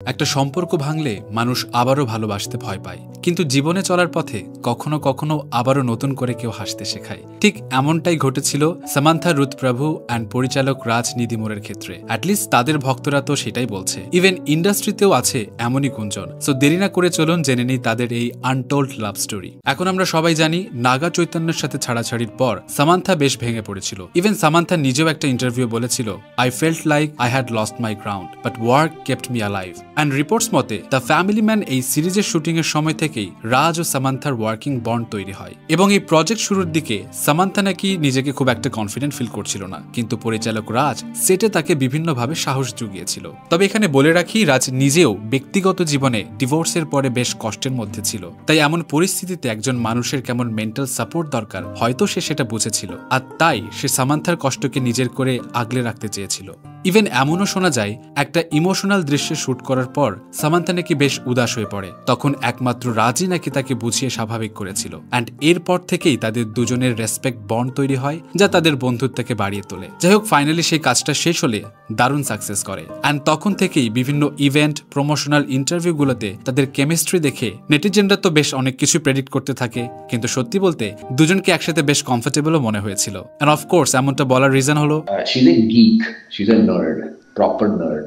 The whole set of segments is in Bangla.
একটা সম্পর্ক ভাঙলে মানুষ আবারও ভালোবাসতে ভয় পায়, কিন্তু জীবনে চলার পথে কখনো কখনো আবারও নতুন করে কেউ হাসতে শেখায়। ঠিক এমনটাই ঘটেছিল সামান্থা রুথ প্রভু অ্যান্ড পরিচালক রাজ নিধিমুরের ক্ষেত্রে। অ্যাটলিস্ট তাদের ভক্তরা তো সেটাই বলছে। ইভেন ইন্ডাস্ট্রিতেও আছে এমনই গুঞ্জন। সো দেরি না করে চলুন জেনে নিই তাদের এই আনটোল্ড লাভ স্টোরি। এখন আমরা সবাই জানি নাগা চৈতন্যের সাথে ছাড়াছাড়ির পর সামান্থা বেশ ভেঙে পড়েছিল। ইভেন সামান্থা নিজেও একটা ইন্টারভিউ বলেছিল, I felt like I had lost my ground but work kept me alive. And reports মতে দ্য ফ্যামিলি ম্যান এই সিরিজের শুটিং এর সময় থেকেই রাজ ও সামান্থার ওয়ার্কিং বন্ড তৈরি হয়। এবং এই প্রজেক্ট শুরুর দিকে সামান্থা নাকি নিজেকে খুব একটা কনফিডেন্ট ফিল করছিল না, কিন্তু পরিচালক রাজ সেটে তাকে বিভিন্নভাবে সাহস জুগিয়েছিল। তবে এখানে বলে রাখি, রাজ নিজেও ব্যক্তিগত জীবনে ডিভোর্সের পরে বেশ কষ্টের মধ্যে ছিল। তাই এমন পরিস্থিতিতে একজন মানুষের কেমন মেন্টাল সাপোর্ট দরকার হয়তো সে সেটা বুঝেছিল, আর তাই সে সামান্থার কষ্টকে নিজের করে আগলে রাখতে চেয়েছিল। ইভেন এমনও শোনা যায়, একটা ইমোশনাল দৃশ্যে শুট করার পর সামান্থা নাকি বেশ উদাস হয়ে পড়ে। তখন একমাত্র রাজই নাকি তাকে বুঝিয়ে স্বাভাবিক করেছিল। অ্যান্ড এরপর থেকেই তাদের দুজনের রেসপেক্ট বন্ড তৈরি হয়, যা তাদের বন্ধুত্বকে বাড়িয়ে তোলে। যাই হোক, ফাইনালি সেই কাজটা শেষ হলে দারুণ সাকসেস করে। অ্যান্ড তখন থেকেই বিভিন্ন ইভেন্ট, প্রমোশনাল ইন্টারভিউগুলোতে তাদের কেমিস্ট্রি দেখে নেটিজেনরা তো বেশ অনেক কিছু প্রেডিক্ট করতে থাকে। কিন্তু সত্যি বলতে দুজনকে একসাথে বেশ কমফোর্টেবলও মনে হয়েছিল। অ্যান্ড অফকোর্স এমনটা বলার রিজন হলো she's a geek, she's a nerd, proper nerd.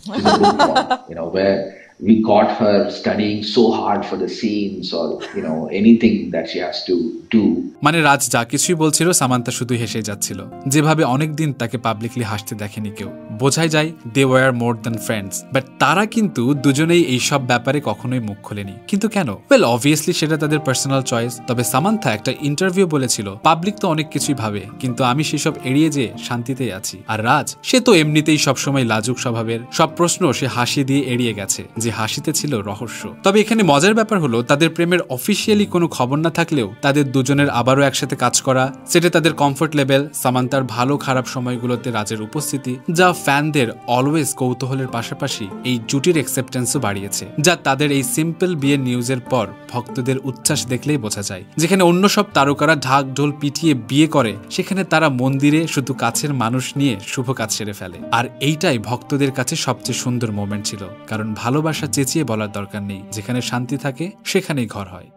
She's a good one, where we got her studying so hard for the scenes or, anything that she has to do. মানে রাজ যা কিছুই বলছিল সামান্থা শুধু হেসে যাচ্ছিল। যেভাবে অনেকদিন তাকে পাবলিকলি হাসতে দেখেনি কেউ, বোঝাই যায় they were more than friends. But তারা কিন্তু দুজনেই এইসব ব্যাপারে কখনোই মুখ খোলেনি। কিন্তু কেন? ওয়েল, অবভিয়াসলি সেটা তাদের পার্সোনাল চয়েস। তবে সামান্থা একটা ইন্টারভিউ বলেছিল, পাবলিক তো অনেক কিছুই ভাবে, কিন্তু আমি সেসব এড়িয়ে যেয়ে শান্তিতেই আছি। আর রাজ, সে তো এমনিতেই সবসময় লাজুক স্বভাবের, সব প্রশ্ন সে হাসি দিয়ে এড়িয়ে গেছে, যে হাসিতে ছিল রহস্য। তবে এখানে মজার ব্যাপার হলো, তাদের প্রেমের অফিসিয়ালি কোনো খবর না থাকলেও তাদের দুজনের আবারও একসাথে কাজ করা, সেটা তাদের কমফোর্ট লেভেল, সামান্থার ভালো খারাপ সময়গুলোতে রাজের উপস্থিতি, যা ফ্যানদের অলওয়েজ কৌতূহলের পাশাপাশি এই জুটির অ্যাকসেপ্টেন্সও বাড়িয়েছে, যা তাদের এই সিম্পল বিয়ের নিউজের পর ভক্তদের উচ্ছ্বাস দেখলেই বোঝা যায়। যেখানে অন্য সব তারকারা ঢাক ঢোল পিটিয়ে বিয়ে করে, সেখানে তারা মন্দিরে শুধু কাছের মানুষ নিয়ে শুভ কাজ সেরে ফেলে। আর এইটাই ভক্তদের কাছে সবচেয়ে সুন্দর মোমেন্ট ছিল, কারণ ভালোবাসা চেঁচিয়ে বলার দরকার নেই, যেখানে শান্তি থাকে সেখানেই ঘর হয়।